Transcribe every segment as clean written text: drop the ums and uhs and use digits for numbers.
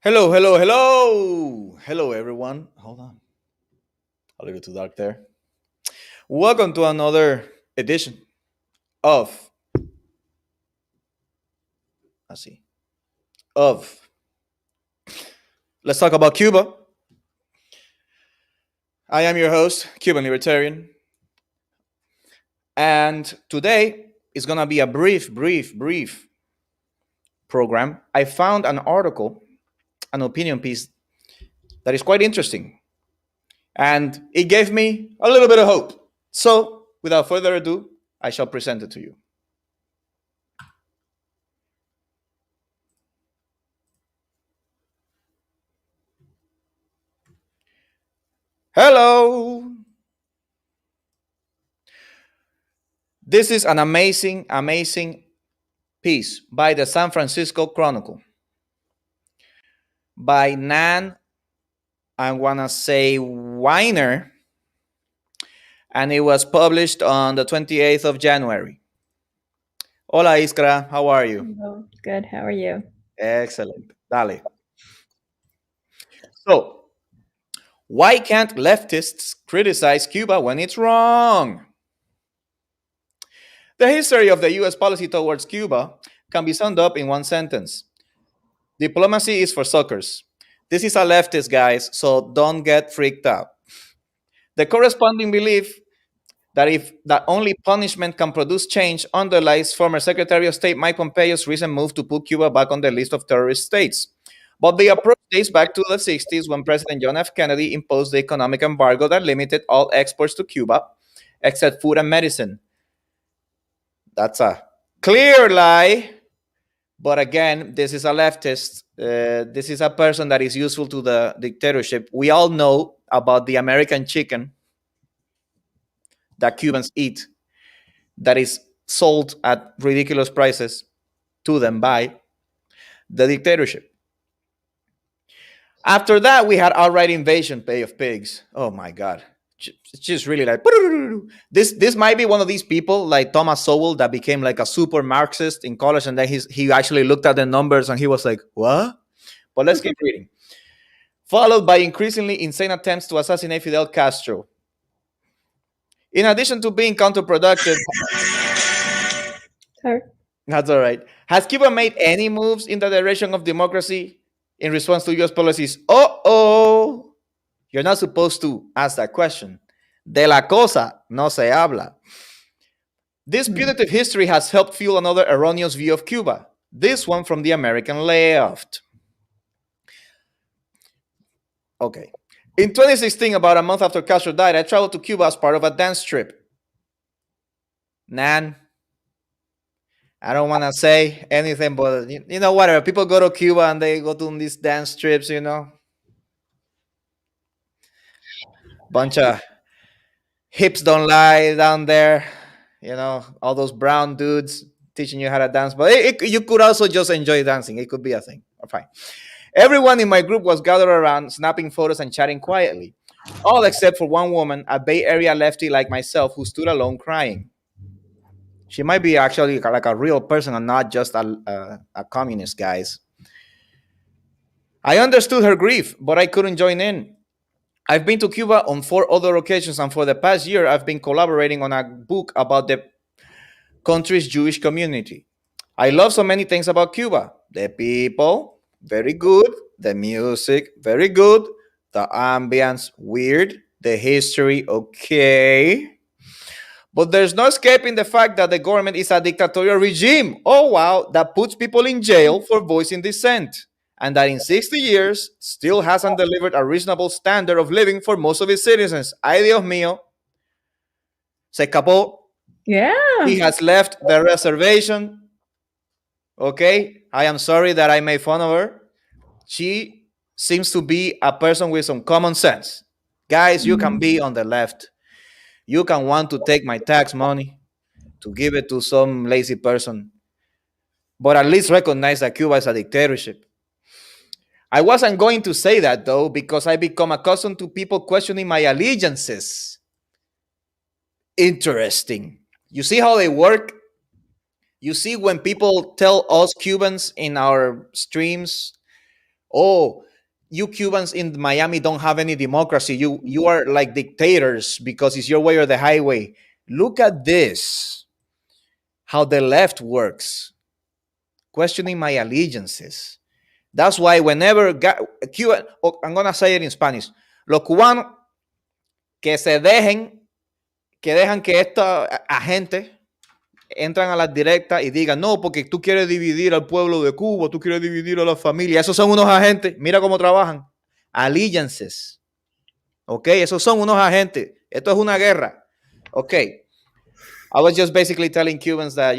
Hello, hello, hello. Hello, everyone. Hold on. A little too dark there. Welcome to another edition of, I see, of Let's Talk About Cuba. I am your host, Cuban Libertarian. And today is going to be a brief program. I found an article, an opinion piece that is quite interesting. And it gave me a little bit of hope. So, without further ado, I shall present it to you. Hello. This is an amazing piece by the San Francisco Chronicle by Nan, I want to say Weiner, and it was published on the 28th of January. Hola, Iskra. How are you? Hello. Good. How are you? Excellent. Dale. So, why can't leftists criticize Cuba when it's wrong? The history of the U.S. policy towards Cuba can be summed up in one sentence. Diplomacy is for suckers. This is a leftist, guys, so don't get freaked out. The corresponding belief that only punishment can produce change underlies former Secretary of State Mike Pompeo's recent move to put Cuba back on the list of terrorist states. But the approach dates back to the 60s when President John F. Kennedy imposed the economic embargo that limited all exports to Cuba, except food and medicine. That's a clear lie. But again, this is a leftist. This is a person that is useful to the dictatorship. We all know about the American chicken that Cubans eat that is sold at ridiculous prices to them by the dictatorship. After that, we had outright invasion Bay of Pigs. Oh my God. It's just really like this might be one of these people like Thomas Sowell that became like a super Marxist in college, and then he actually looked at the numbers and he was like, what? But let's keep reading. Followed by increasingly insane attempts to assassinate Fidel Castro. In addition to being counterproductive, Sorry. that's all right. Has Cuba made any moves in the direction of democracy in response to US policies? Oh, you're not supposed to ask that question. De la cosa no se habla. This putative history has helped fuel another erroneous view of Cuba, this one from the American left. Okay. In 2016, about a month after Castro died, I traveled to Cuba as part of a dance trip. Nan, I don't want to say anything, but you know, whatever. People go to Cuba and they go to these dance trips, you know. Bunch of hips don't lie down there, you know, all those brown dudes teaching you how to dance. But you could also just enjoy dancing. It could be a thing. Fine. Everyone in my group was gathered around, snapping photos and chatting quietly, all except for one woman, a Bay Area lefty like myself, who stood alone crying. She might be actually like a real person and not just a communist, guys. I understood her grief, but I couldn't join in. I've been to Cuba on 4 other occasions, and for the past year, I've been collaborating on a book about the country's Jewish community. I love so many things about Cuba. The people, very good. The music, very good. The ambience, weird. The history, okay. But there's no escaping the fact that the government is a dictatorial regime. Oh, wow, that puts people in jail for voicing dissent. And that in 60 years still hasn't delivered a reasonable standard of living for most of its citizens. Ay, Dios mío. Se escapó. Yeah. He has left the reservation. Okay, I am sorry that I made fun of her. She seems to be a person with some common sense. Guys, you can be on the left. You can want to take my tax money to give it to some lazy person, but at least recognize that Cuba is a dictatorship. I wasn't going to say that, though, because I become accustomed to people questioning my allegiances. Interesting. You see how they work? You see when people tell us Cubans in our streams, oh, you Cubans in Miami don't have any democracy. You are like dictators because it's your way or the highway. Look at this, how the left works, questioning my allegiances. That's why whenever Cuba, oh, I'm gonna say it in Spanish, los cubanos que se que dejan que esta agente entran a las directas y digan, no, porque tú quieres dividir al pueblo de Cuba, tú quieres dividir a la familia. Esos son unos agentes, mira cómo trabajan. Allegiances. Ok, esos son unos agentes. Esto es una guerra. Ok. I was just basically telling Cubans that,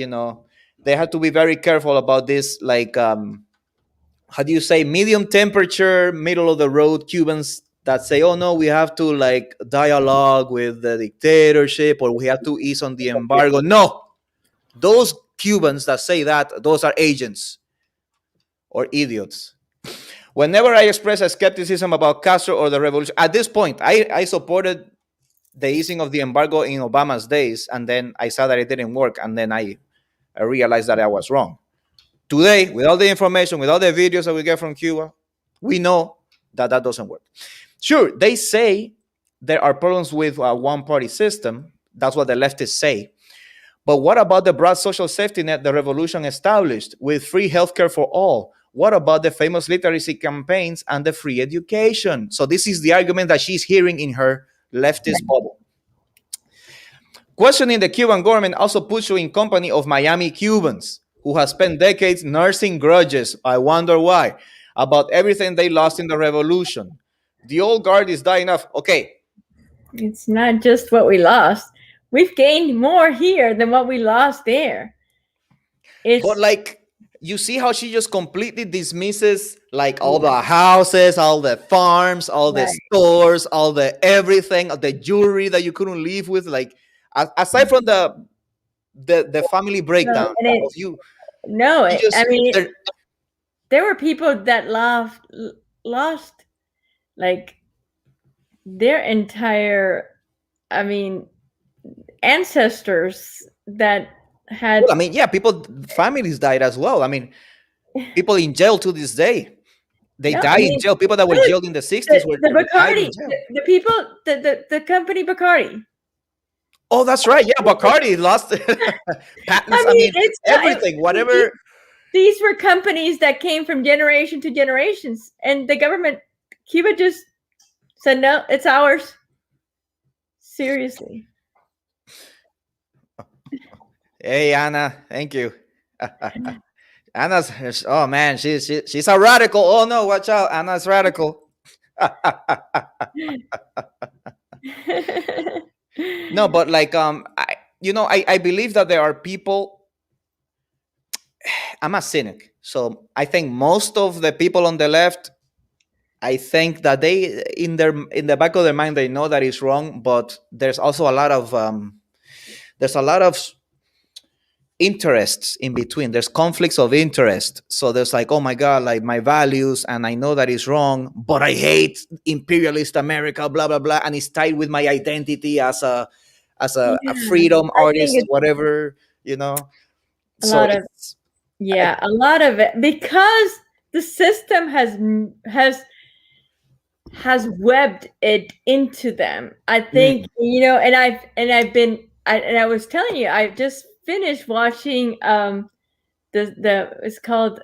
they have to be very careful about this, like, how do you say, medium temperature, middle of the road Cubans that say, oh no, we have to like dialogue with the dictatorship or we have to ease on the embargo. No, those Cubans that say that, those are agents or idiots. Whenever I express a skepticism about Castro or the revolution, at this point, I supported the easing of the embargo in Obama's days, and then I saw that it didn't work, and then I realized that I was wrong. Today, with all the information, with all the videos that we get from Cuba, we know that that doesn't work. Sure, they say there are problems with a one-party system. That's what the leftists say. But what about the broad social safety net the revolution established with free healthcare for all? What about the famous literacy campaigns and the free education? So this is the argument that she's hearing in her leftist bubble. Questioning the Cuban government also puts you in company of Miami Cubans who have spent decades nursing grudges, I wonder why, about everything they lost in the revolution. The old guard is dying off. Okay. It's not just what we lost. We've gained more here than what we lost there. But like, you see how she just completely dismisses like all the houses, all the farms, all the stores, all the everything, the jewelry that you couldn't live with. Like, aside from the family breakdown of you. No, I mean, there were people that lost like their entire, I mean, ancestors that had. Well, I mean, yeah, families died as well. I mean, people in jail to this day. They died in jail. People that were jailed in the 60s were died in jail. The people, the company Bacardi. Oh, that's right. Yeah, Bacardi lost patents. I mean everything, whatever. These were companies that came from generation to generations, and the government, Cuba, just said, no, it's ours. Seriously. Hey, Anna, thank you. Anna's, oh man, she's a radical. Oh no, watch out, Anna's radical. No, but like, I believe that there are people. I'm a cynic, so I think most of the people on the left, I think that they in the back of their mind they know that it's wrong, but there's also a lot of interests in between. There's conflicts of interest. So there's like, oh my God, like my values, and I know that it's wrong, but I hate imperialist America, blah blah blah, and it's tied with my identity as a freedom artist, whatever, A lot of it, because the system has webbed it into them. I think, and I was telling you, I just finished watching it's called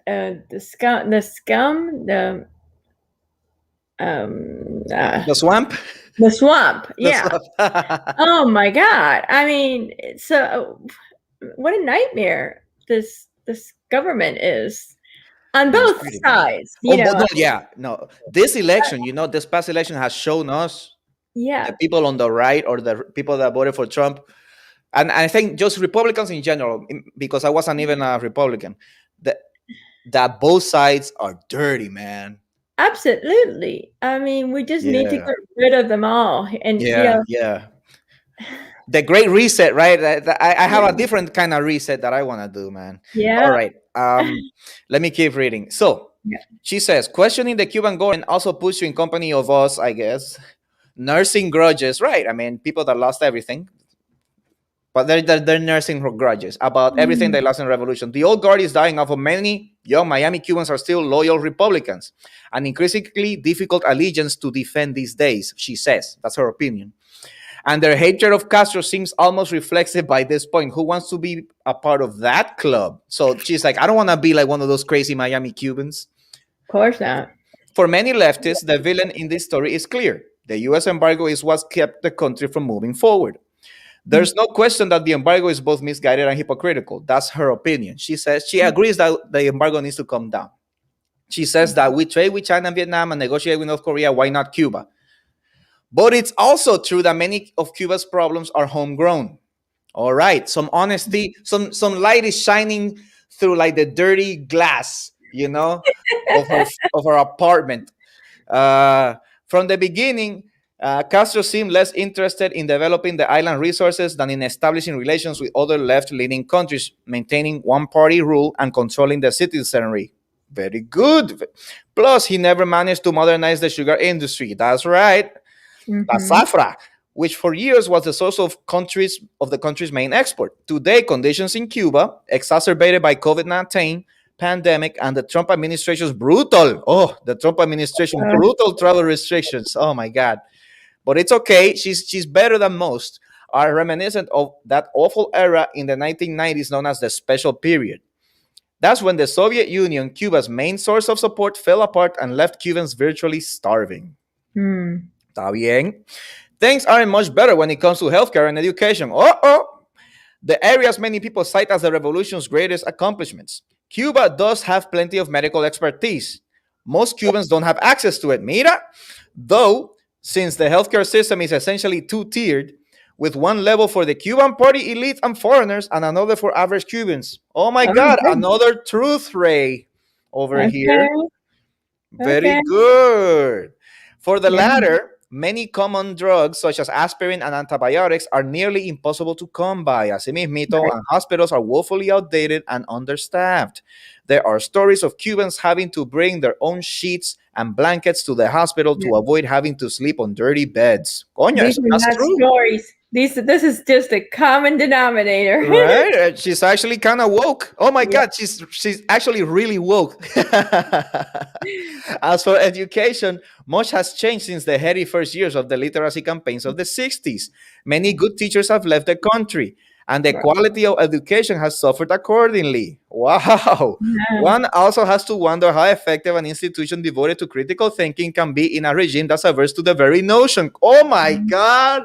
the scum the swamp. The swamp. Yeah. Oh my God. I mean, so what a nightmare this government is on both sides. No. This election, this past election has shown us, the people on the right or the people that voted for Trump, and I think just Republicans in general, because I wasn't even a Republican, that both sides are dirty, man. Absolutely. I mean, we just need to get rid of them all. And the Great Reset, right? I have a different kind of reset that I want to do, man. Yeah. All right. Let me keep reading. So she says, questioning the Cuban government also puts you in company of us, I guess, nursing grudges, right? I mean, people that lost everything. but they're nursing grudges about everything Mm. they lost in the revolution. The old guard is dying off, of many young Miami Cubans are still loyal Republicans, an increasingly difficult allegiance to defend these days, she says. That's her opinion. And their hatred of Castro seems almost reflexive by this point. Who wants to be a part of that club? So she's like, I don't want to be like one of those crazy Miami Cubans. Of course not. For many leftists, the villain in this story is clear. The US embargo is what kept the country from moving forward. There's no question that the embargo is both misguided and hypocritical. That's her opinion. She says she agrees that the embargo needs to come down. She says that we trade with China and Vietnam and negotiate with North Korea. Why not Cuba? But it's also true that many of Cuba's problems are homegrown. All right, some honesty, some light is shining through like the dirty glass, of her apartment. Uh, from the beginning, Castro seemed less interested in developing the island resources than in establishing relations with other left-leaning countries, maintaining one-party rule and controlling the citizenry. Very good. Plus, he never managed to modernize the sugar industry. That's right, la Mm-hmm. zafra, which for years was the source of the country's main export. Today, conditions in Cuba, exacerbated by COVID-19 pandemic and the Trump administration's the Trump administration Uh, brutal travel restrictions. Oh my God! But it's okay. She's better than most. Are reminiscent of that awful era in the 1990s known as the Special Period. That's when the Soviet Union, Cuba's main source of support, fell apart and left Cubans virtually starving. mm. Está bien. Things aren't much better when it comes to healthcare and education. The areas many people cite as the revolution's greatest accomplishments. Cuba does have plenty of medical expertise. Most Cubans don't have access to it. Mira, though, since the healthcare system is essentially two-tiered, with one level for the Cuban party elite and foreigners and another for average Cubans. Oh my Oh, God, good. another truth ray over Okay. here. Very Okay. good. For the Yeah. latter, many common drugs such as aspirin and antibiotics are nearly impossible to come by. Asimismo, Right. and hospitals are woefully outdated and understaffed. There are stories of Cubans having to bring their own sheets and blankets to the hospital Yeah. to avoid having to sleep on dirty beds. Coño, These eso, are that's not true. stories. This is just a common denominator. Right? She's actually kind of woke. Oh my Yeah. God, she's actually really woke. As for education, much has changed since the heady first years of the literacy campaigns of the 60s. Many good teachers have left the country, and the Right. quality of education has suffered accordingly. Wow. Yeah. One also has to wonder how effective an institution devoted to critical thinking can be in a regime that's averse to the very notion. Oh my God.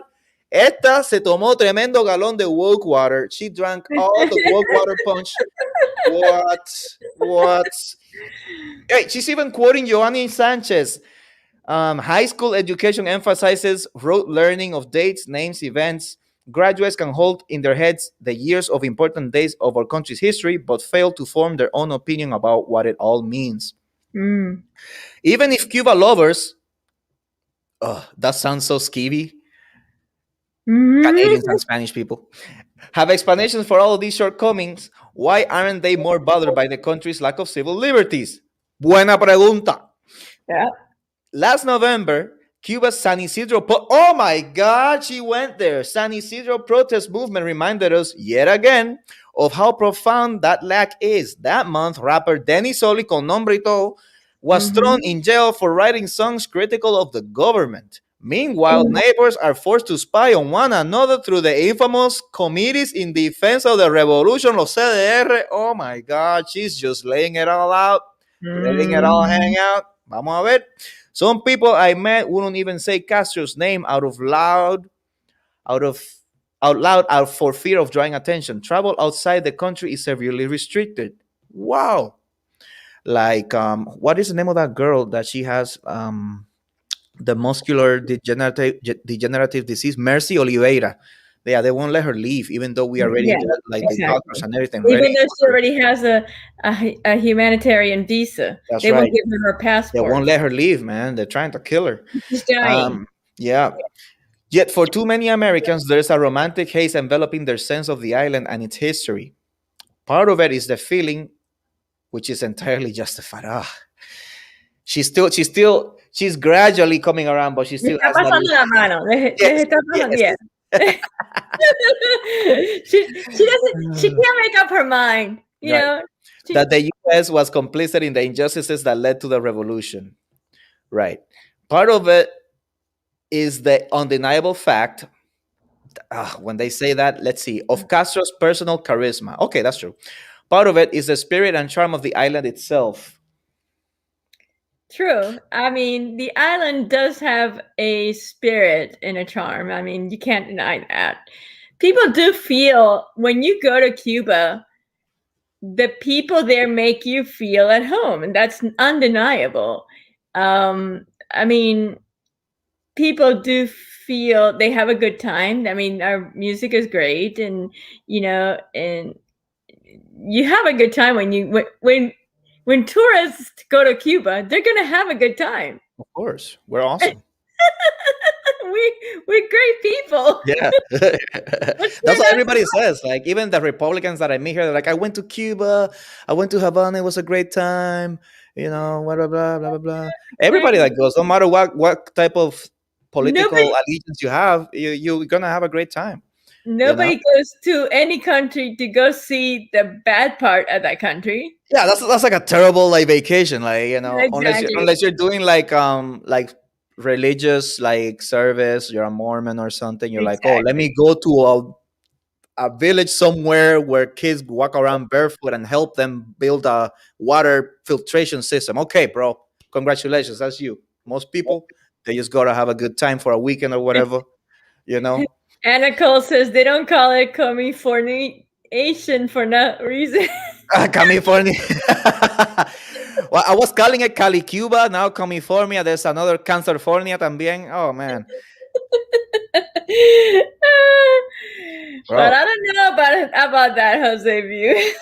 Esta se tomó tremendo galón de woke water. She drank all the woke water punch. What? What? Hey, she's even quoting Joanny Sanchez. High school education emphasizes rote learning of dates, names, events. Graduates can hold in their heads the years of important days of our country's history, but fail to form their own opinion about what it all means. Mm. Even if Cuba lovers, that sounds so skeevy, Canadians Mhm. and Spanish people, have explanations for all of these shortcomings, why aren't they more bothered by the country's lack of civil liberties? Buena pregunta. Yeah. Last November, Cuba's San Isidro, oh my God, she went there. San Isidro protest movement reminded us yet again of how profound that lack is. That month, rapper Denny Soli, con nombre y todo, was thrown Mhm. in jail for writing songs critical of the government. Meanwhile, neighbors are forced to spy on one another through the infamous Committees in Defense of the Revolution, los CDR. Oh my God, she's just laying it all out, letting it all hang Mhm. out. Vamos a ver. Some people I met wouldn't even say Castro's name out of out loud out for fear of drawing attention. Travel outside the country is severely restricted. Wow. Like what is the name of that girl that she has the muscular degenerative disease? Mercy Oliveira. Yeah, they won't let her leave, even though we already Yeah, got like the doctors exactly. and everything ready Even though for she her. already has a humanitarian visa, That's they won't right. give her her They won't passport. let her leave, man. They're trying to kill her. She's dying. Yeah. Yet, for too many Americans, there is a romantic haze enveloping their sense of the island and its history. Part of it is the feeling, which is entirely justified. She's gradually coming around, but she Le still está has that. pasando la mano. Yes, Les está pasando. yes, Yeah. She can't make up her mind, you Right. know? She That the US was complicit in the injustices that led to the revolution. Right. Part of it is the undeniable fact, when they say that, let's see, of Castro's personal charisma. Okay, that's true. Part of it is the spirit and charm of the island itself. True. I mean, the island does have a spirit and a charm. I mean, you can't deny that. People do feel when you go to Cuba, the people there make you feel at home, and that's undeniable. I mean, people do feel they have a good time. I mean, our music is great, and and you have a good time when tourists go to Cuba, they're gonna have a good time. Of course, we're awesome. We're great people. Yeah. Let's That's turn what up. everybody says. Like, even the Republicans that I meet here, they're like, I went to Cuba, I went to Havana, it was a great time, blah, blah, blah, blah, blah, blah. Everybody that goes, no matter what type of Nobody political allegiance you have, you're going to have a great time, you know? nobody goes to any country to go see the bad part of that country. Yeah, that's like a terrible like vacation, like Exactly. unless you're doing like religious like service, you're a Mormon or something. You're like, oh, let Exactly. me go to a village somewhere where kids walk around barefoot and help them build a water filtration system. Okay, bro, congratulations, that's you. Most people, they just gotta have a good time for a weekend or whatever, you know. Anna Cole says they don't call it Californication for no reason. California. Well, I was calling it Cali, Cuba. Now California. There's another California también. Oh man, But bro. I don't know about that Jose view.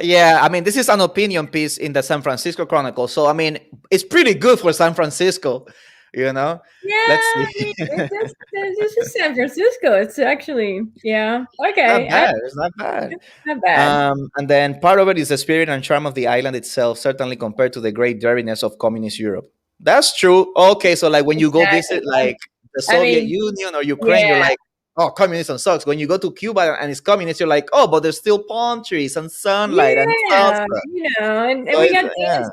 Yeah, I mean, this is an opinion piece in the San Francisco Chronicle. So I mean, it's pretty good for San Francisco. You know. Yeah, Let's see. I mean, this is San Francisco. It's actually, yeah, Not okay, bad. It's not bad. not bad. And then part of it is the spirit and charm of the island itself, certainly compared to the great dirtiness of communist Europe. That's true. Okay, so like when you go visit Exactly. like the I Soviet mean, Union or Ukraine, you're yeah, like, oh, communism sucks. When you go to Cuba and it's communist, you're like, oh, but there's still palm trees and sunlight and yeah, salsa. and So we it's, got yeah. dancing.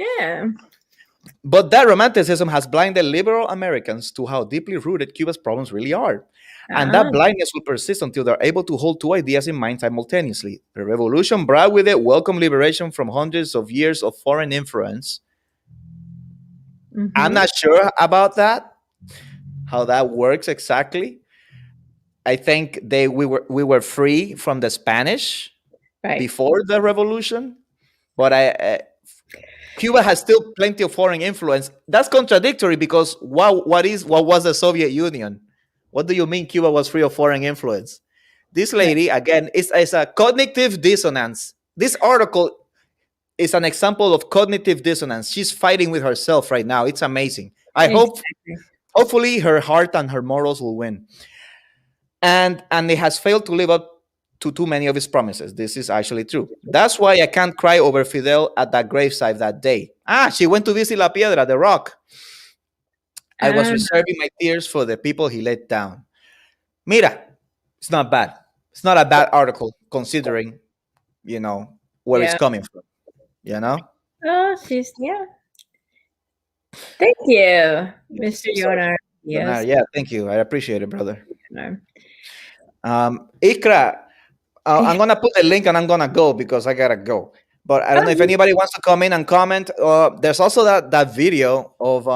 Yeah. But that romanticism has blinded liberal Americans to how deeply rooted Cuba's problems really are. And Ah, that blindness will persist until they're able to hold two ideas in mind simultaneously. The revolution brought with it welcome liberation from hundreds of years of foreign influence. I'm mm-hmm. not sure about that, how that works exactly. I think we were free from the Spanish Right. before the revolution, but Cuba has still plenty of foreign influence. That's contradictory because what was the Soviet Union? What do you mean Cuba was free of foreign influence? This Right. lady again is a cognitive dissonance. This article is an example of cognitive dissonance. She's fighting with herself right now. It's amazing. I hope Exactly. hopefully her heart and her morals will win. And it has failed to live up to too many of his promises. This is actually true. That's why I can't cry over Fidel at that gravesite that day. She went to visit La Piedra, the rock. I was Ah, reserving my tears for the people he let down. Mira, it's not bad. It's not a bad article considering, where it's yeah. coming from, you know? Oh, yeah. Thank you, Yes. Mr. So, Yonar. Yes. yeah, thank you. I appreciate it, brother. Yonar. Ikra, I'm gonna put the link and I'm gonna go because I gotta go. But I don't know if Oh, anybody wants to come in and comment. There's also that video of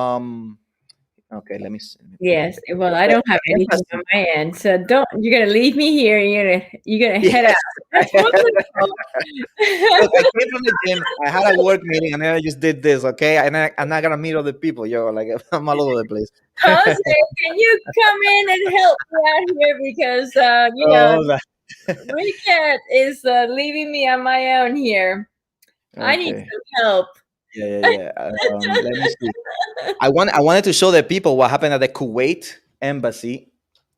Okay, let me put yes. Well, I the, don't have the anything on embassy. my end, so don't. You're gonna leave me here. You're gonna head out. Yes. That's wonderful. Look, I came from the gym. I had a work meeting, and then I just did this. Okay, and I'm not gonna meet other people. Like I'm all over the place. Jose, can you come in and help me out here because Oh, that- Ricket is leaving me on my own here. I need okay. some help. Yeah, yeah, yeah. Let me see. I wanted to show the people what happened at the Kuwait embassy,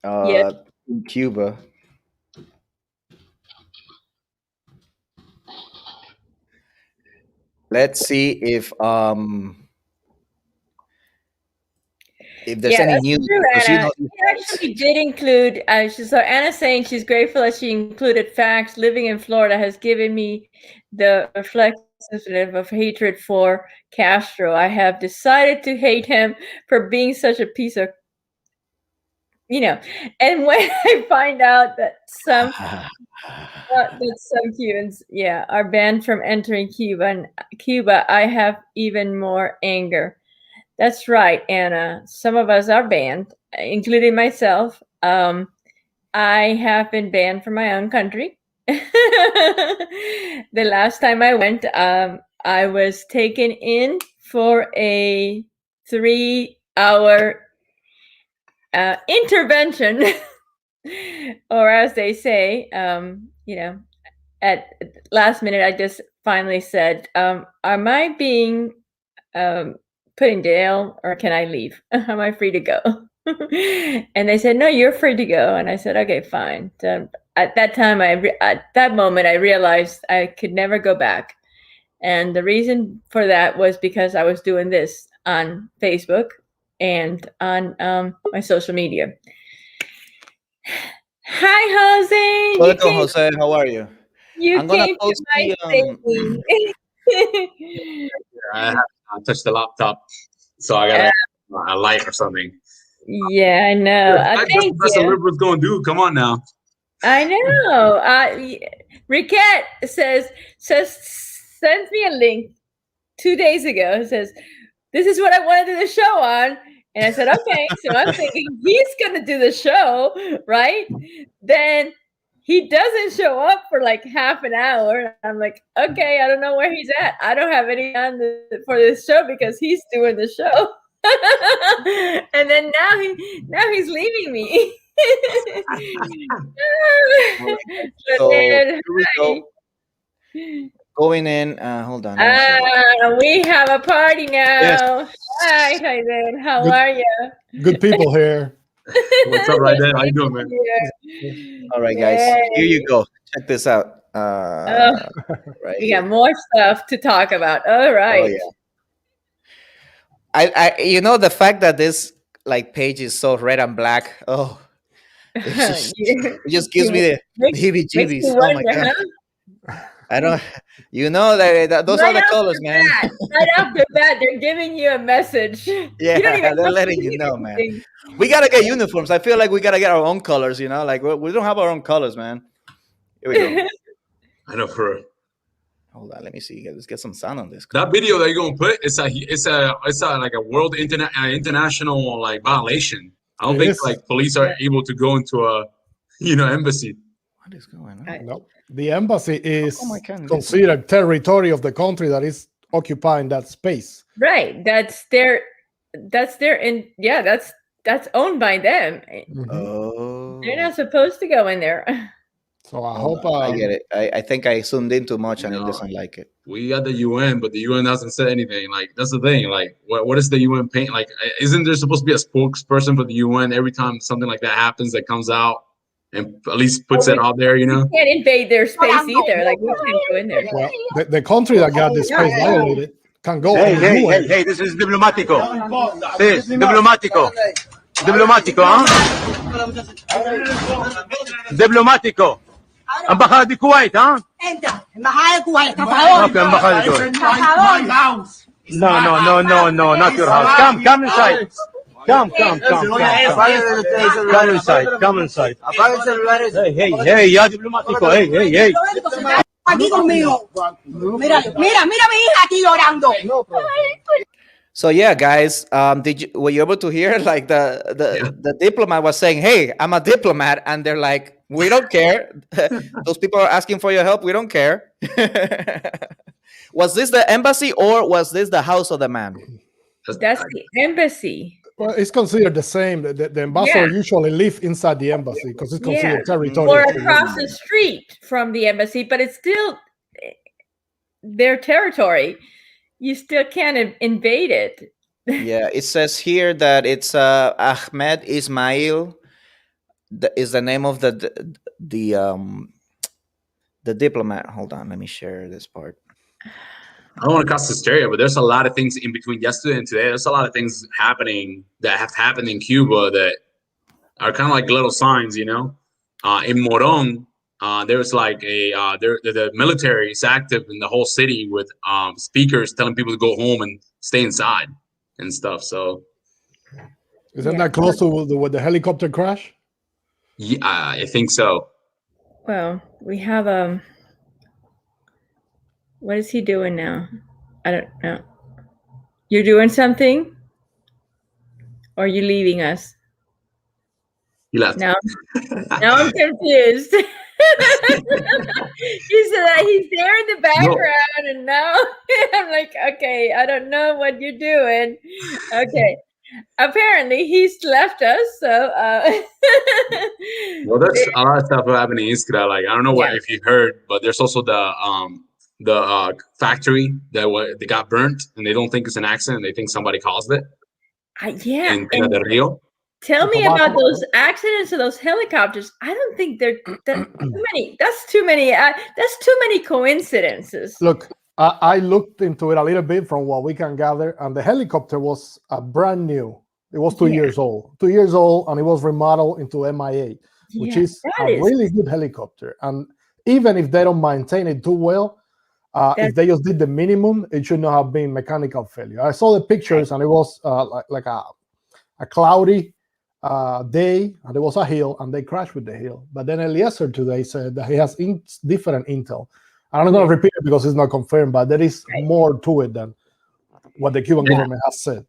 Yes. in Cuba. Let's see if if there's Yeah, any that's news, true, because you Anna. know these She guys. actually did include. So Anna's saying she's grateful that she included facts. Living in Florida has given me the reflexive of hatred for Castro. I have decided to hate him for being such a piece of, you know. And when I find out that some Cubans, yeah, are banned from entering Cuba, I have even more anger. That's right, Anna. Some of us are banned, including myself. I have been banned from my own country. The last time I went, I was taken in for a 3 hour intervention, or as they say, at last minute, I just finally said, "Am I being um, put in jail, or can I leave? Am I free to go?" And they said, "No, you're free to go." And I said, "Okay, fine." So at that time, at that moment, I realized I could never go back. And the reason for that was because I was doing this on Facebook and on my social media. Hi, Jose. You Welcome, came. Jose. How are you? You I'm gonna came to post my the saving. I have I touched the laptop, so I got a light or something. Yeah, I know. That's the Thank best a you. liberal's gonna do. Come on now. I know. Riquette says sends me a link 2 days ago. It says, "This is what I want to do the show on." And I said, "Okay." So I'm thinking he's gonna do the show, right? Then he doesn't show up for like half an hour. I'm like, "Okay, I don't know where he's at. I don't have any on for this show because he's doing the show." And then now he's leaving me. All right, guys. So Lynette, here we hi. go. Going in. Hold on. Let me see. We have a party Yes. now. Hi, Tyson. How Good, are you? good people here. What's up, right There's there? How you doing, people man? here. All right, guys. Here you Yay. go. Check this out. Oh, Right we got here. more stuff to talk about. All Oh right. yeah. The fact that this like page is so red and black. Oh, it's just it just gives me the Makes heebie-jeebies. you Oh my wonder, god. huh? I don't. That those are Right the off colors, the man. bat, right off the bat, they're giving you a message. You don't even Yeah, they're have to letting you read know, man. anything. We gotta get uniforms. I feel like we gotta get our own colors. Like we don't have our own colors, man. Here we go. I know for real. Hold on, let me see. Let's get some sound on this. Come That on. video that you're gonna put, it's a like a world international like violation. I don't It think is. like police are able to go into a embassy. What is going I- on? No, the embassy How come I is can't listen? considered territory of the country that is occupying that space. Right. That's owned by them. They're Oh, not supposed to go in there. So I hold hope. on. I get it. I think I zoomed in too much and it No, doesn't like it. we got the UN, but the UN hasn't said anything. Like that's the thing. Like what is the UN paint? Like isn't there supposed to be a spokesperson for the UN every time something like that happens that comes out and at least puts Well, it out there? we can't invade their space either. Like we can't go in there. well, the country that got the space violated can go Hey, on the hey, hey, UN. hey, this is diplomático. Sí, diplomático. Diplomático, ¿ah? Diplomático. Embajada de Kuwait, ¿ah? Entra, embajada de Cuba, estafador. Okay, embajada de Kuwait. Estafador. No, no, no, no, no, not your house. Come inside. Come inside, come inside. Hey, hey, hey, ya diplomático, hey, hey, hey. Aquí conmigo. Mira, mira, mira a mi hija aquí llorando. So yeah, guys, were you able to hear like the diplomat was saying, "Hey, I'm a diplomat," and they're like, "We don't care. Those people are asking for your help. We don't care." Was this the embassy or was this the house of the man? That's the embassy. Well, it's considered the same. The ambassador usually live inside the embassy because it's considered territory. Or of the across UN. the street from the embassy, but it's still their territory. You still can't invade it. Yeah, it says here that it's Ahmed Ismail is the name of the diplomat. Hold on, let me share this part. I don't want to cause hysteria, but there's a lot of things in between yesterday and today. There's a lot of things happening that have happened in Cuba that are kind of like little signs, you know. In Moron, there's like the military is active in the whole city with speakers telling people to go home and stay inside and stuff. So, Isn't that close to with the helicopter crash? yeah, I think so. Well, we have what is he doing now? I don't know. You're doing something? Or are you leaving us? He left. Now I'm confused. He said that he's there in the background, and now I'm like, okay, I don't know what you're doing. Okay. Apparently he's left us, so Well, there's a lot of stuff happening in Iskra. Like I don't know what if you heard, but there's also the factory that they got burnt, and they don't think it's an accident. They think somebody caused it. Yeah. In Pina del Rio. Tell me about those accidents of those helicopters. I don't think they're too many. That's too many. That's too many coincidences. Look, I looked into it a little bit from what we can gather, and the helicopter was brand new. It was 2 years old. 2 years old, and it was remodeled into MIA, which is a really good helicopter. And even if they don't maintain it too well, if they just did the minimum, it should not have been mechanical failure. I saw the pictures, and it was like a cloudy day, and there was a hill, and they crashed with the hill. But then Eliezer today said that he has different intel. I'm not going to repeat it because it's not confirmed, but there is more to it than what the Cuban government has said.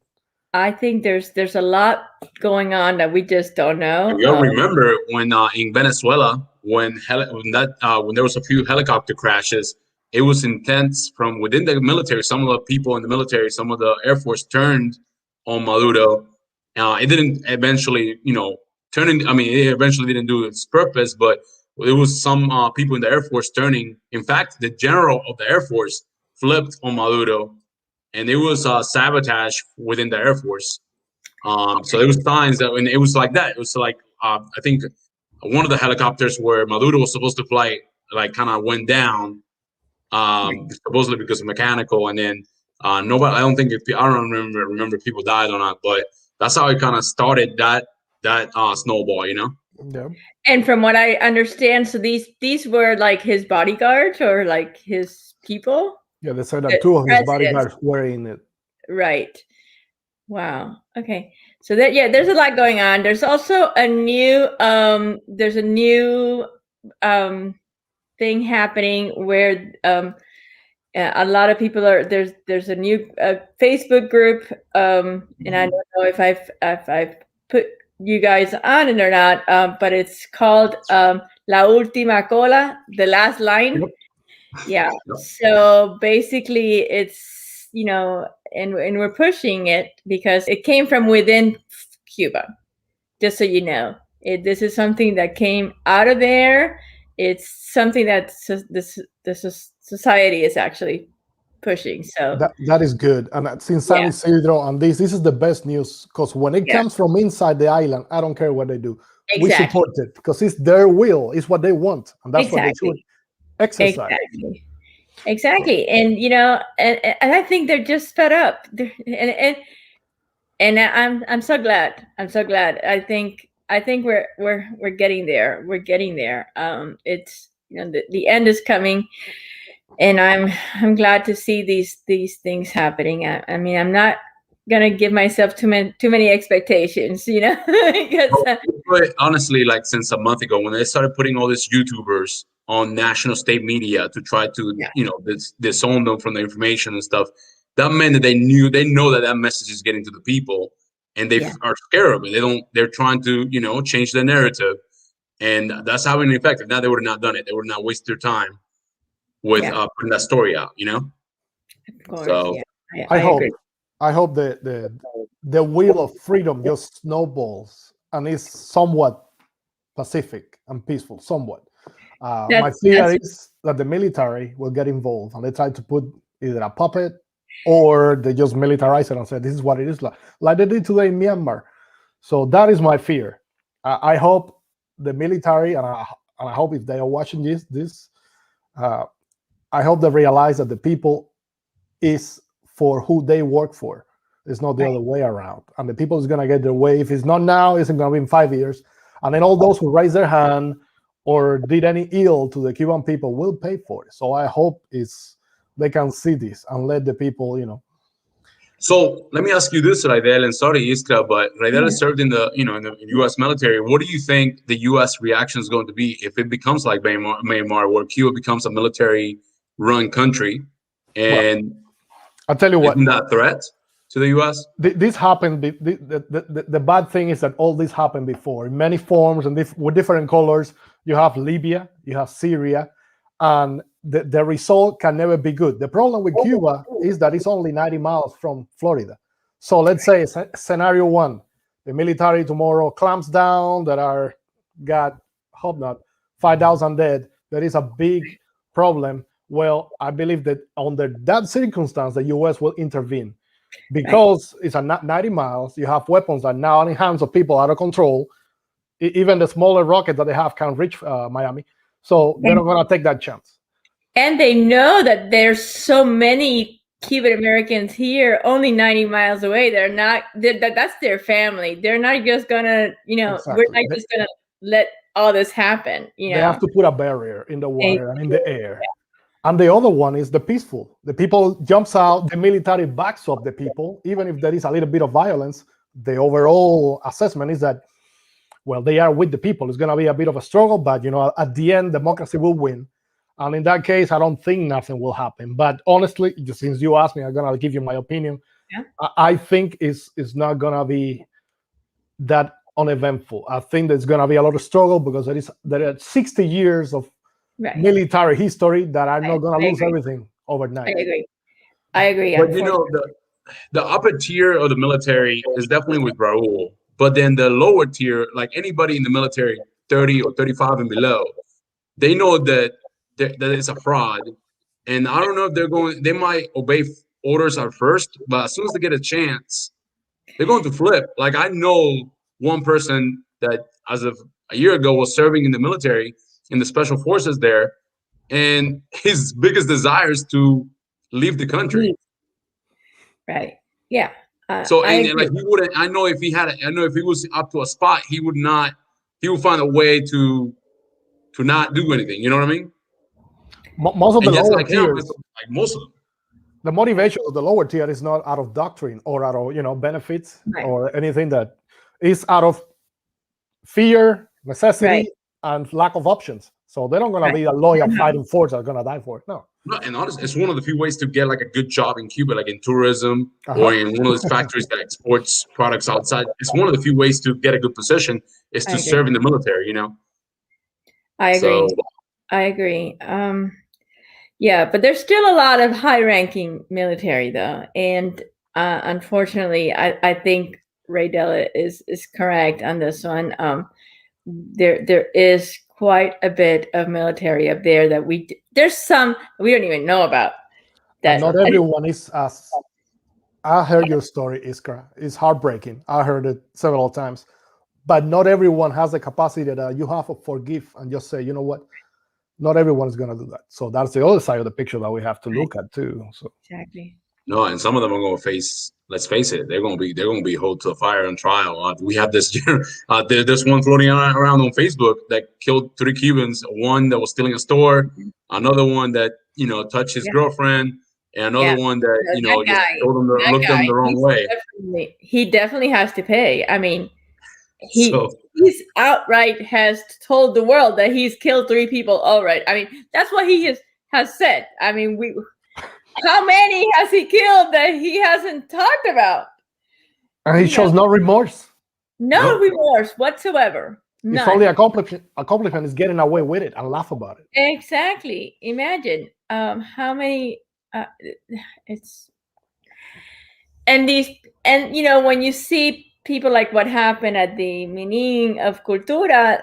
I think there's a lot going on that we just don't know. You remember when in Venezuela, when there was a few helicopter crashes, it was intense from within the military. Some of the people in the military, some of the Air Force turned on Maduro. It didn't eventually, turn in. I mean, it eventually didn't do its purpose, but there was some people in the Air Force turning. In fact, the general of the Air Force flipped on Maduro, and it was sabotage within the Air Force. So there was signs that when it was like that, it was like I think one of the helicopters where Maduro was supposed to fly, like kind of went down, supposedly because of mechanical, and then nobody. I don't think I don't remember if people died or not, but that's how it kind of started that snowball, Yeah. And from what I understand, so these were like his bodyguards or like his people. Yeah, they said that 2 of his bodyguards were in it. Right. Wow. Okay. So there's a lot going on. There's also a new thing happening where a lot of people are there's a new Facebook group and I don't know if I've put you guys on it or not, but it's called La Última Cola, the last line. Yeah. So basically it's, and we're pushing it because it came from within Cuba, just so you know. This is something that came out of there. It's something that the society is actually pushing. So that is good. And since San Isidro and this is the best news, because when it comes from inside the island, I don't care what they do. Exactly. We support it because it's their will, it's what they want, and that's what they should exercise. Exactly. And and I think they're just fed up. And I'm so glad. I think we're getting there. We're getting there. It's the end is coming, and I'm glad to see these things happening. I mean, I'm not gonna give myself too many expectations, because but honestly, like since a month ago, when they started putting all these YouTubers on national state media to try to disown them from the information and stuff, that meant that they know that message is getting to the people, and they are scared of it. They're trying to change the narrative, and that's having an effect. If not, they would have not done it. They would not waste their time with putting that story out. Of course, so I hope the wheel of freedom just snowballs and is somewhat pacific and peaceful, somewhat. My fear is that the military will get involved and they try to put either a puppet or they just militarize it and say this is what it is, like they did today in Myanmar. So that is my fear. I hope the military, and I hope if they are watching this, I hope they realize that the people is for who they work for. It's not the other way around. And the people is going to get their way. If it's not now, it's going to be in 5 years. And then all those who raise their hand or did any ill to the Cuban people will pay for it. So I hope they can see this and let the people, So let me ask you this, Raidel, and sorry, Iskra, but Raidel has served in the U.S. military. What do you think the U.S. reaction is going to be if it becomes like Myanmar, where Cuba becomes a military-run country? And I'll tell you what, isn't that a threat to the U.S.? This happened. The bad thing is that all this happened before in many forms and with different colors. You have Libya, you have Syria, and the result can never be good. The problem with Cuba is that it's only 90 miles from Florida. So let's say scenario one, the military tomorrow clamps down, hope not, 5,000 dead. There is a big problem. Well, I believe that under that circumstance, the U.S. will intervene because it's 90 miles. You have weapons that now in hands of people out of control. Even the smaller rocket that they have can reach Miami. So they're not going to take that chance. And they know that there's so many Cuban Americans here, only 90 miles away. That's their family. They're not just gonna, Exactly. we're not just gonna let all this happen. They have to put a barrier in the water and in the air. And the other one is the peaceful. The people jumps out, the military backs up the people, even if there is a little bit of violence. The overall assessment is that, well, they are with the people. It's going to be a bit of a struggle, but at the end, democracy will win. And in that case, I don't think nothing will happen. But honestly, since you asked me, I'm going to give you my opinion. Yeah. I think it's not going to be that uneventful. I think there's going to be a lot of struggle because there are 60 years of military history that are not going to lose everything overnight. I agree. But the upper tier of the military is definitely with Raul. But then the lower tier, like anybody in the military, 30 or 35 and below, they know that it's a fraud. And I don't know if they might obey orders at first, but as soon as they get a chance, they're going to flip. Like I know one person that as of a year ago was serving in the military, in the special forces there, and his biggest desire is to leave the country. Right. Yeah. So he wouldn't. I know if he was up to a spot, he would not. He would find a way to not do anything. You know what I mean? Most of the lower tiers, like most of them, the motivation of the lower tier is not out of doctrine or out of benefits or anything. That is out of fear, necessity, and lack of options. So they're not going to be a loyal fighting force that are going to die for it. No. And honestly, it's one of the few ways to get like a good job in Cuba, like in tourism or in one of those factories that exports products outside. It's one of the few ways to get a good position is to serve in the military, I agree. Yeah, but there's still a lot of high-ranking military though. And unfortunately, I think Raidel is correct on this one. There is quite a bit of military up there that there's some we don't even know about. That not everyone is as. I heard your story, Iskra. It's heartbreaking. I heard it several times, but not everyone has the capacity that you have to forgive and just say, you know what, not everyone is going to do that. So that's the other side of the picture that we have to look at too. So exactly. No, and some of them are going to face. Let's face it, they're going to be held to a fire on trial. We have this. There's one floating around on Facebook that killed 3 Cubans. One that was stealing a store. Another one that touched his girlfriend, and another one that just told him to look them the wrong way. He definitely has to pay. I mean, he's outright has told the world that he's killed 3 people. All right. I mean, that's what he has said. I mean, how many has he killed that he hasn't talked about? And he shows no remorse. No remorse whatsoever. It's only accomplishment is getting away with it and laugh about it. Exactly. Imagine how many it's and when you see people like what happened at the meeting of Cultura,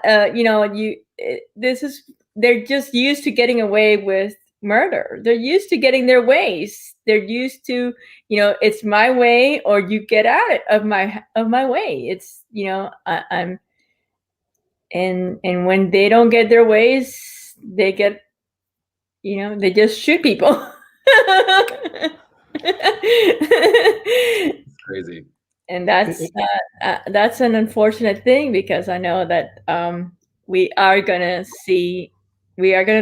they're just used to getting away with murder. They're used to getting their ways. They're used to, it's my way or you get out of my way. It's, I'm and when they don't get their ways, they get, they just shoot people. It's crazy. And that's an unfortunate thing, because I know that we are gonna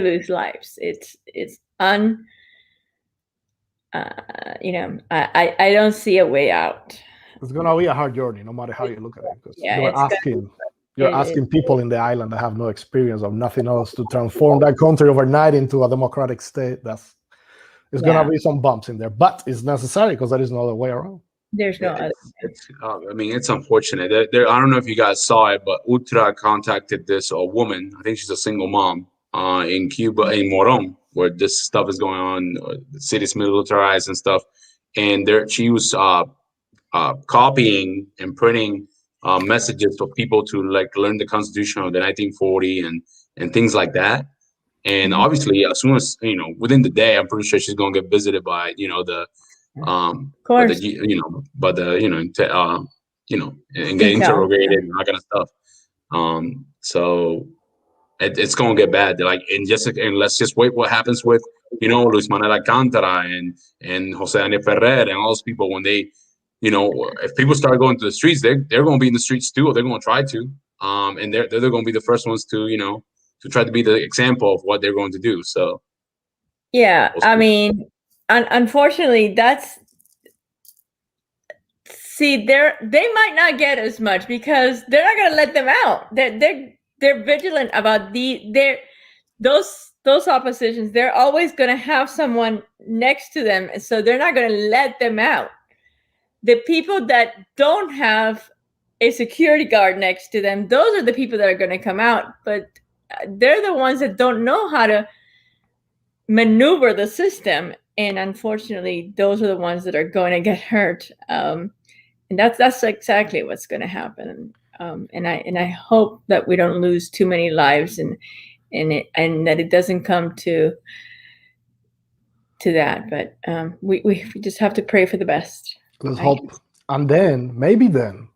lose lives. It's I don't see a way out. It's gonna be a hard journey, no matter how you look at it, because Yeah, you're asking people in the island that have no experience of nothing else to transform that country overnight into a democratic state. It's gonna be some bumps in there, but it's necessary because there is no other way around. There's no other. I mean, it's unfortunate. There, I don't know if you guys saw it, but Utra contacted this woman. I think she's a single mom in Cuba, in Moron, where this stuff is going on. The city's militarized and stuff. And she was copying and printing messages for people to like learn the Constitution of the 1940 and things like that. And obviously, as soon as within the day, I'm pretty sure she's gonna get visited by the and get interrogated and that kind of stuff. So it's gonna get bad. And let's just wait what happens with Luis Manuel Alcantara and Jose Daniel Ferrer and all those people when they if people start going to the streets, they're gonna be in the streets too, or they're gonna try to. And they're gonna be the first ones to to try to be the example of what they're going to do. So yeah, I mean, unfortunately, they might not get as much because they're not going to let them out. They're vigilant about those oppositions. They're always going to have someone next to them, so they're not going to let them out. The people that don't have a security guard next to them, those are the people that are going to come out, but they're the ones that don't know how to maneuver the system, and unfortunately those are the ones that are going to get hurt, and that's exactly what's going to happen. And I hope that we don't lose too many lives, and that it doesn't come to that, but we just have to pray for the best. Let's hope. And then maybe the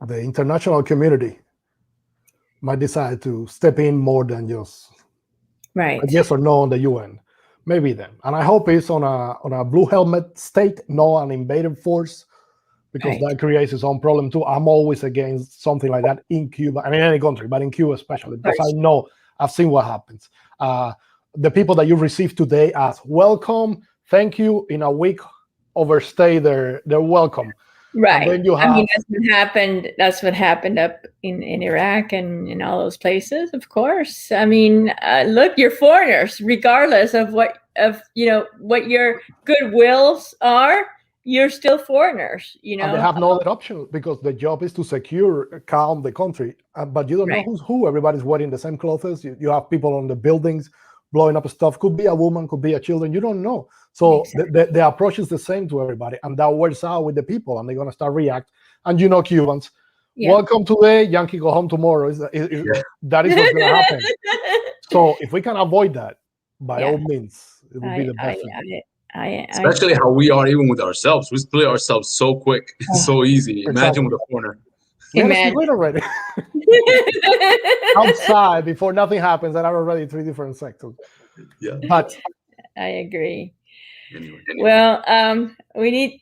international community might decide to step in more than just right. Yes or no on the UN. Maybe then. And I hope it's on a blue helmet state, not an invaded force, because that creates its own problem too. I'm always against something like that in Cuba and in any country, but in Cuba especially, because I know I've seen what happens. The people that you receive today as welcome, thank you, in a week overstay their welcome. Right. I mean, that's what happened up in Iraq and in all those places, of course. I mean, look, you're foreigners, regardless of what your goodwills are, you're still foreigners, And they have no other option, because the job is to calm the country. But you don't know who's who. Everybody's wearing the same clothes. You have people on the buildings blowing up stuff. Could be a woman, could be a children. You don't know. So the approach is the same to everybody, and that wears out with the people, and they're going to start react. And Cubans, welcome today, Yankee go home tomorrow. That is what's going to happen. So if we can avoid that, by all means, it would be the best. Especially how we are even with ourselves. We split ourselves so quick, so easy. Imagine with a foreigner. Imagine already. Outside, before nothing happens, and I'm already 3 different sectors. Yeah. But I agree. Anyway. Well, we need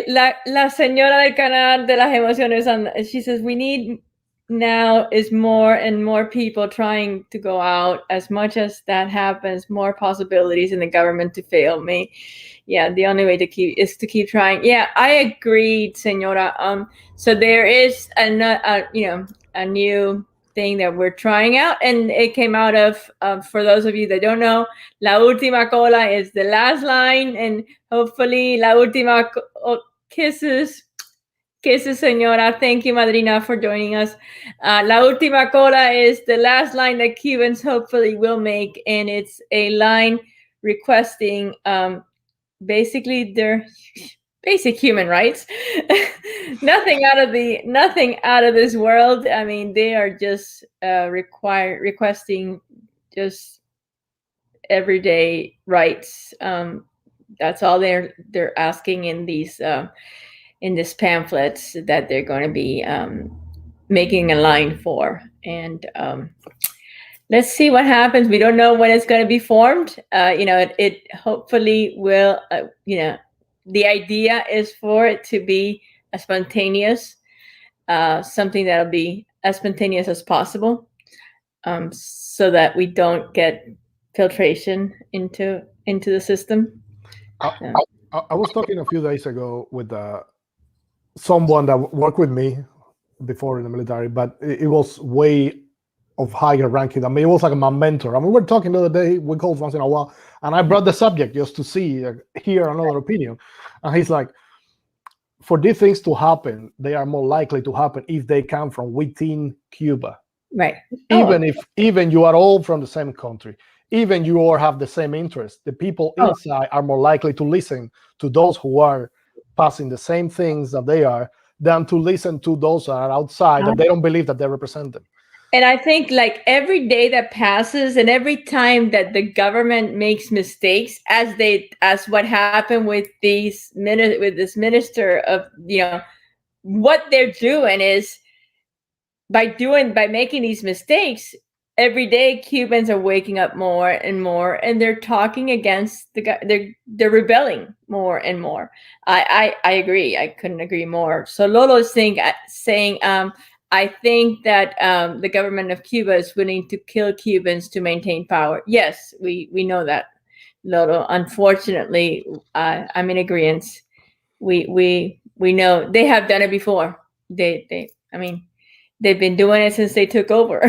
la señora del canal de las emociones, she says we need now is more and more people trying to go out. As much as that happens, more possibilities in the government to fail me. Yeah, the only way to keep trying. Yeah, I agree, señora. So there is a new thing that we're trying out, and it came out of for those of you that don't know, la última cola is the last line, and hopefully la última kisses, señora. Thank you, madrina, for joining us. La última cola is the last line that Cubans hopefully will make, and it's a line requesting basically their basic human rights. nothing out of this world. I mean, they are just requesting just everyday rights. That's all they're asking in these in this pamphlets that they're going to be making a line for. And let's see what happens. We don't know when it's going to be formed. It hopefully will. The idea is for it to be a spontaneous, something that'll be as spontaneous as possible, so that we don't get filtration into the system. I was talking a few days ago with someone that worked with me before in the military, but it was way of higher ranking. I mean, it was like my mentor. I mean, we were talking the other day, we called once in a while, and I brought the subject just to hear another opinion. And he's like, for these things to happen, they are more likely to happen if they come from within Cuba. Right. Even you are all from the same country, even you all have the same interest, the people inside are more likely to listen to those who are passing the same things that they are than to listen to those that are outside that they don't believe that they represent them. And I think like every day that passes and every time that the government makes mistakes, as what happened with this minister of, what they're doing is by making these mistakes, every day Cubans are waking up more and more, and they're talking against they're rebelling more and more. I agree. I couldn't agree more. So Lolo is saying I think that the government of Cuba is willing to kill Cubans to maintain power. Yes, we know that, Lolo. Unfortunately, I'm in agreement. We know they have done it before. They've been doing it since they took over,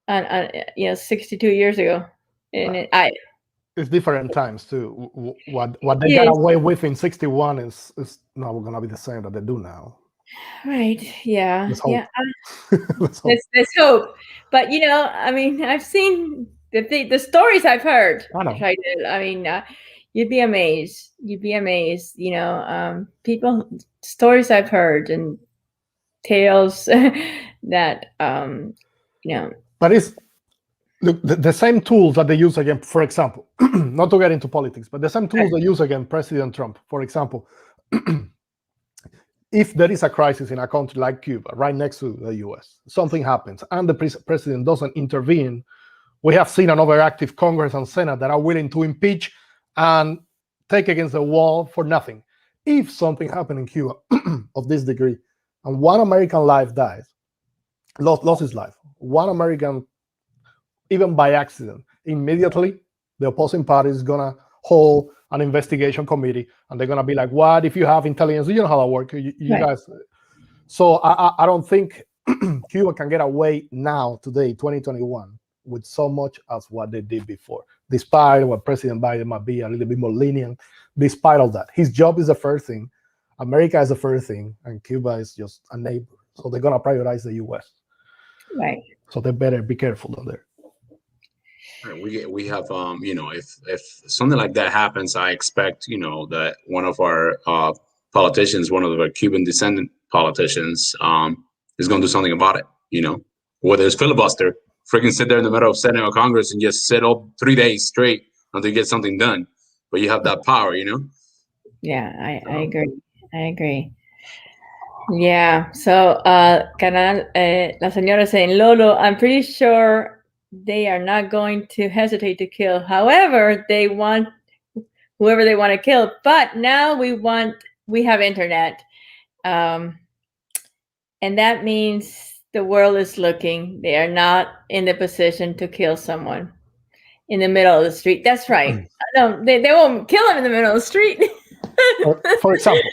62 years ago. And it's different times too. What they got away with in 61 is not going to be the same that they do now. Right. Yeah. Let's hope. Yeah. Let's hope. But I've seen the stories I've heard. You'd be amazed. People, stories I've heard and tales that But it's look the same tools that they use against, for example, not to get into politics, but the same tools they use against President Trump, for example. If there is a crisis in a country like Cuba, right next to the US, something happens and the president doesn't intervene, we have seen an overactive Congress and Senate that are willing to impeach and take against the wall for nothing. If something happened in Cuba of this degree and one American life dies, lost his life, one American, even by accident, immediately the opposing party is going to hold an investigation committee, and they're going to be like, what if you have intelligence? You know how that works. You right. Guys. So I don't think Cuba can get away now, today, 2021, with so much as what they did before, despite what President Biden might be a little bit more lenient, despite all that. His job is the first thing. America is the first thing, and Cuba is just a neighbor. So they're going to prioritize the U.S. Right. So they better be careful down there. We have if something like that happens, I expect that one of our politicians, one of our Cuban descendant politicians, is going to do something about it. Whether it's filibuster, freaking sit there in the middle of Senate or Congress and just sit all 3 days straight until you get something done. But you have that power, Yeah, I agree. I agree. Yeah. So, Canal, la señora saying, Lolo, I'm pretty sure they are not going to hesitate to kill. However, they want whoever they want to kill. But now we have internet. And that means the world is looking. They are not in the position to kill someone in the middle of the street. That's right. No, they won't kill him in the middle of the street. For example,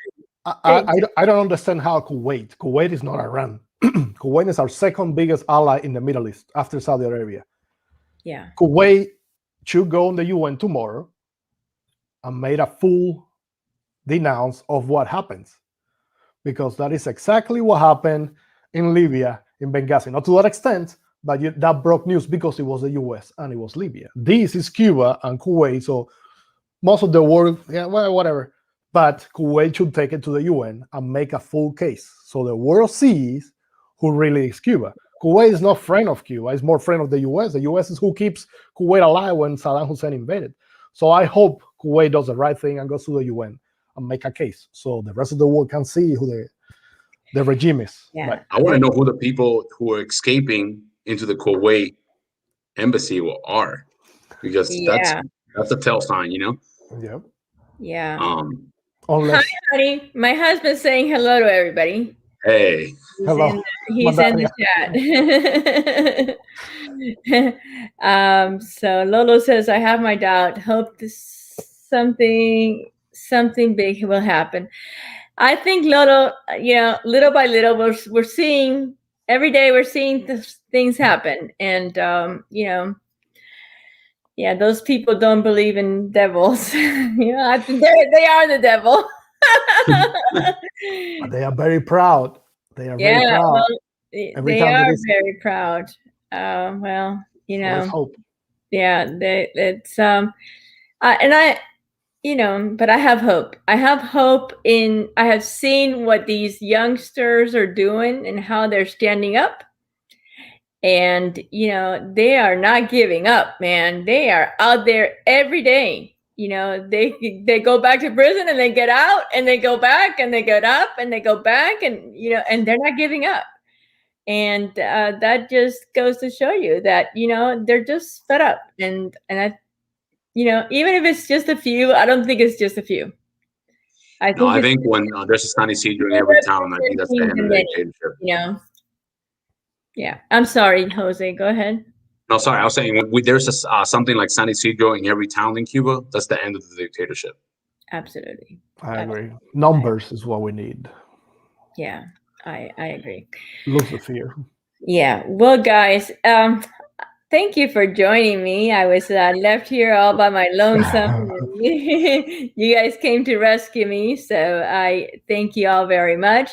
I don't understand how Kuwait is not Iran. Kuwait is our second biggest ally in the Middle East after Saudi Arabia. Yeah. Kuwait should go in the UN tomorrow and made a full denounce of what happens, because that is exactly what happened in Libya, in Benghazi. Not to that extent, but that broke news because it was the US and it was Libya. This is Cuba and Kuwait, so most of the world, yeah, well, whatever. But Kuwait should take it to the UN and make a full case so the world sees who really is Cuba. Kuwait is not friend of Cuba, it's more friend of the US. The US is who keeps Kuwait alive when Saddam Hussein invaded. So I hope Kuwait does the right thing and goes to the UN and make a case so the rest of the world can see who the regime is. Yeah. Right. I want to know who the people who are escaping into the Kuwait embassy are, because that's a tell sign, Yep. Yeah. Unless, hi, honey. My husband's saying hello to everybody. Hey. Hello. He's in the chat. So Lolo says, I have my doubt. Hope something big will happen. I think Lolo, little by little, we're seeing every day. We're seeing things happen, and yeah, those people don't believe in devils. I think they are the devil. they are very proud. They are very proud. Well, they are very proud. Well, let's hope. Yeah, it's and I, but I have hope. I have hope I have seen what these youngsters are doing and how they're standing up. And, they are not giving up, man. They are out there every day. They go back to prison and they get out and they go back and they get up and they go back and, and they're not giving up. And that just goes to show you that, they're just fed up. And I, even if it's just a few, I don't think it's just a few. I think when there's a San Isidro in every town, I think that's the end of the dictatorship. Yeah. I'm sorry, Jose. Go ahead. No, sorry. I was saying when there's something like San Isidro in every town in Cuba, that's the end of the dictatorship. Absolutely. I agree. Numbers is what we need. Yeah, I agree. Lose the fear. Yeah. Well, guys, thank you for joining me. I was left here all by my lonesome. You guys came to rescue me, so I thank you all very much.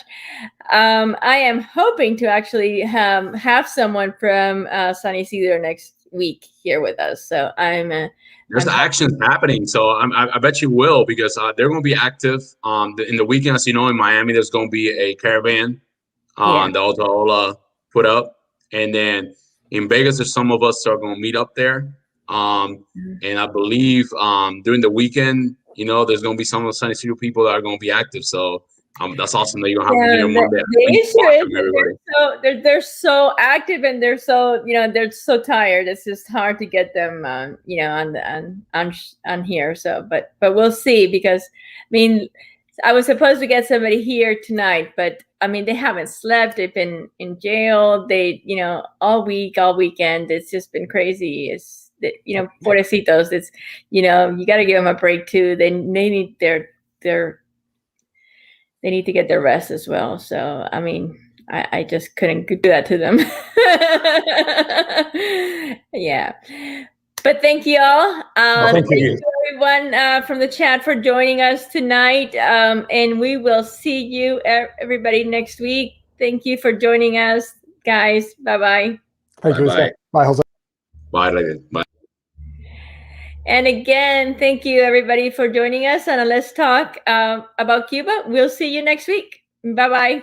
I am hoping to actually have someone from San Isidro next week here with us. So there's actions happening, so I bet you will, because they're going to be active in the weekend. As you know, in Miami, there's going to be a caravan that Otaola put up, and then in Vegas, there's some of us that are going to meet up there. And I believe during the weekend, there's going to be some of the San Isidro people that are going to be active. So that's awesome that you're going to have them here Monday. The issue is they're so active and they're so they're so tired. It's just hard to get them on here. So but we'll see, because I was supposed to get somebody here tonight, but they haven't slept. They've been in jail. They all weekend. It's just been crazy. It's pobrecitos. It's you got to give them a break too. They need they need to get their rest as well. So, I just couldn't do that to them. Yeah. But thank you all. Thank you everyone from the chat for joining us tonight. And we will see you, everybody, next week. Thank you for joining us, guys. Bye-bye. Thank you. Bye, Jose. Bye. And again, thank you, everybody, for joining us on Let's Talk about Cuba. We'll see you next week. Bye-bye.